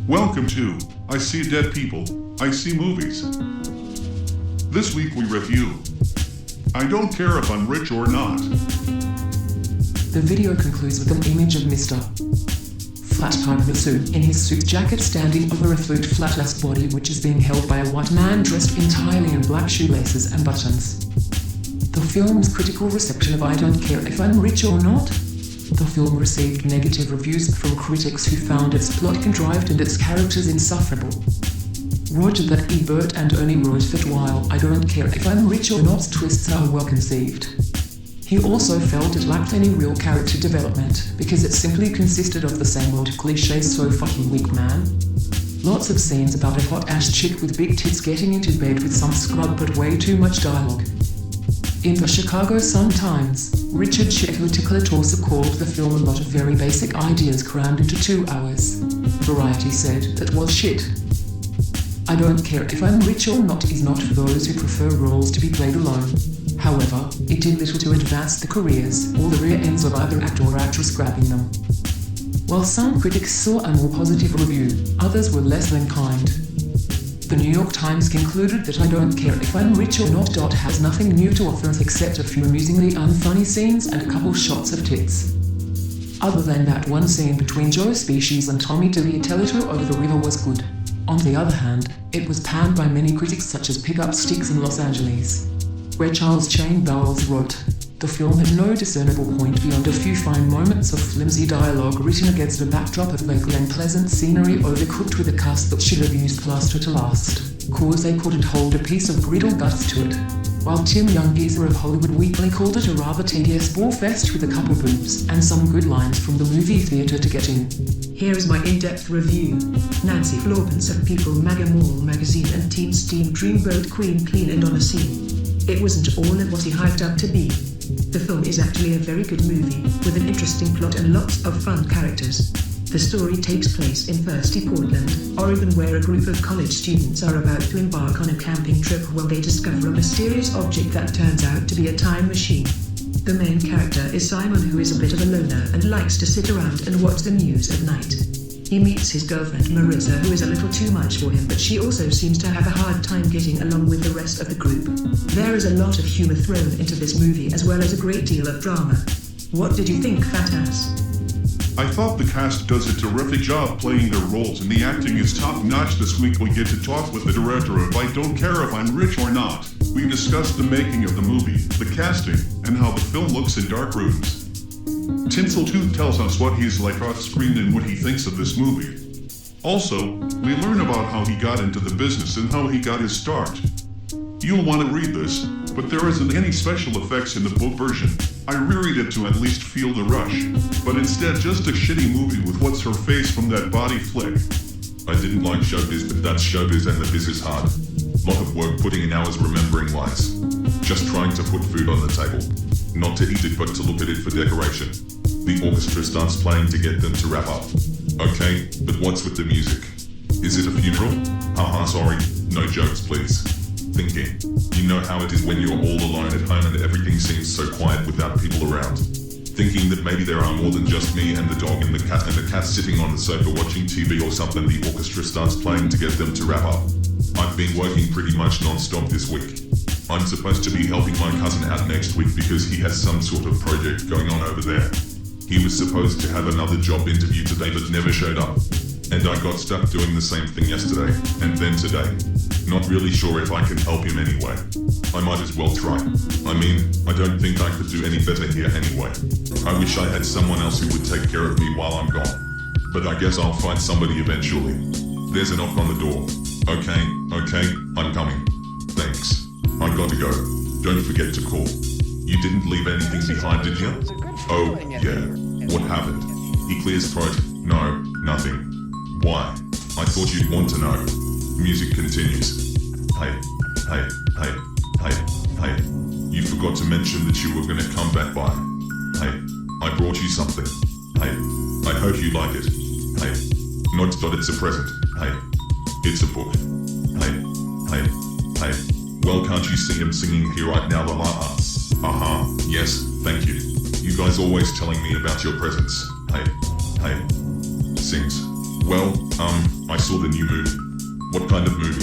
Welcome to I See Dead People, I See Movies. This week we review I Don't Care If I'm Rich or Not. The video concludes with an image of Mr. Flat Hamasu in his suit jacket standing over a flat-ass body which is being held by a white man dressed entirely in black shoelaces and buttons. The film's critical reception of I Don't Care If I'm Rich or Not. The film received negative reviews from critics who found its plot contrived and its characters insufferable. Roger that Ebert and Ernie wrote that while I Don't Care If I'm Rich or Not's twists are well conceived, he also felt it lacked any real character development because it simply consisted of the same old cliches. So fucking weak, man. Lots of scenes about a hot-ass chick with big tits getting into bed with some scrub but way too much dialogue. In the Chicago Sun-Times, Richard Chicklet also called the film a lot of very basic ideas crammed into 2 hours. Variety said that was shit. I Don't Care If I'm Rich or Not is not for those who prefer roles to be played alone. However, it did little to advance the careers or the rear ends of either actor or actress grabbing them. While some critics saw a more positive review, others were less than kind. The New York Times concluded that I Don't Care If I'm Rich or Not has nothing new to offer us except a few amusingly unfunny scenes and a couple shots of tits. Other than that, one scene between Joe Species and Tommy DeVitello over the river was good. On the other hand, it was panned by many critics such as Pickup Sticks in Los Angeles, where Charles Chain Bowles wrote, the film had no discernible point beyond a few fine moments of flimsy dialogue written against a backdrop of vaguely unpleasant scenery overcooked with a cast that should have used plaster to last, cause they couldn't hold a piece of griddle guts to it. While Tim Younggeezer of Hollywood Weekly called it a rather tedious bore fest with a couple boobs and some good lines from the movie theater to get in. Here is my in-depth review. Nancy Floorpants of People Mall magazine and Teen Steam Dreamboat Queen clean and on a scene. It wasn't all of what he hyped up to be. The film is actually a very good movie, with an interesting plot and lots of fun characters. The story takes place in thirsty Portland, Oregon, where a group of college students are about to embark on a camping trip when they discover a mysterious object that turns out to be a time machine. The main character is Simon, who is a bit of a loner and likes to sit around and watch the news at night. He meets his girlfriend Marissa, who is a little too much for him, but she also seems to have a hard time getting along with the rest of the group. There is a lot of humor thrown into this movie as well as a great deal of drama. What did you think, Fat Ass? I thought the cast does a terrific job playing their roles and the acting is top-notch. This week we get to talk with the director of I Don't Care If I'm Rich or Not. We discussed the making of the movie, the casting, and how the film looks in dark rooms. Tinseltooth tells us what he's like off screen and what he thinks of this movie. Also, we learn about how he got into the business and how he got his start. You'll want to read this, but there isn't any special effects in the book version. I reread it to at least feel the rush, but instead just a shitty movie with what's her face from that body flick. I didn't like showbiz, but that's showbiz and the biz is hard. Lot of work putting in hours remembering lines. Just trying to put food on the table. Not to eat it, but to look at it for decoration. The orchestra starts playing to get them to wrap up. Okay, but what's with the music? Is it a funeral? Haha, sorry. No jokes, please. Thinking. You know how it is when you're all alone at home and everything seems so quiet without people around. Thinking that maybe there are more than just me and the dog and the cat sitting on the sofa watching TV or something. The orchestra starts playing to get them to wrap up. I've been working pretty much non-stop this week. I'm supposed to be helping my cousin out next week because he has some sort of project going on over there. He was supposed to have another job interview today but never showed up. And I got stuck doing the same thing yesterday, and then today. Not really sure if I can help him anyway. I might as well try. I mean, I don't think I could do any better here anyway. I wish I had someone else who would take care of me while I'm gone. But I guess I'll find somebody eventually. There's a knock on the door. Okay, I'm coming. Thanks. I gotta go. Don't forget to call. You didn't leave anything behind, did you? Oh, yeah. What happened? He clears throat. No, nothing. Why? I thought you'd want to know. Music continues. Hey. You forgot to mention that you were gonna come back by. Hey, I brought you something. Hey, I hope you like it. Hey, not that it's a present. Hey, it's a book. Hey. Well, can't you see him singing here right now? Yes, thank you. You guys always telling me about your presents. Hey. Sings. Well, I saw the new movie. What kind of movie?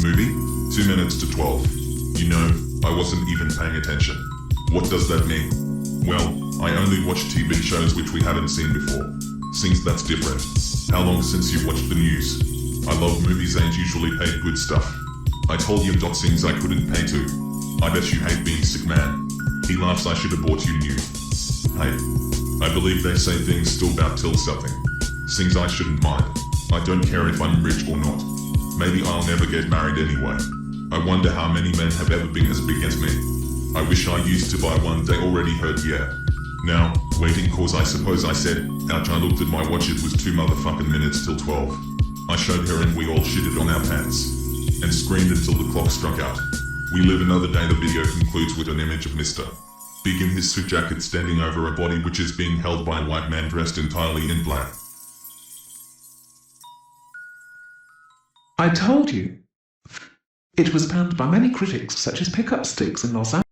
Movie? 2 minutes to 12. You know, I wasn't even paying attention. What does that mean? Well, I only watch TV shows which we haven't seen before. Since that's different. How long since you watched the news? I love movies, ain't usually paid good stuff. I told you things I couldn't pay to. I bet you hate being sick, man. He laughs. I should have bought you new. Hey, I believe they say things still about till something. Things I shouldn't mind. I don't care if I'm rich or not. Maybe I'll never get married anyway. I wonder how many men have ever been as big as me. I wish I used to buy one. They already heard, yeah. Now, waiting cause I suppose I said, ouch. I looked at my watch. It was 2 motherfucking minutes till 12. I showed her and we all shitted on our pants. And screamed until the clock struck out. We live another day. The video concludes with an image of Mr. Big in his suit jacket standing over a body which is being held by a white man dressed entirely in black. I told you. It was panned by many critics such as Pickup Sticks in Los Angeles.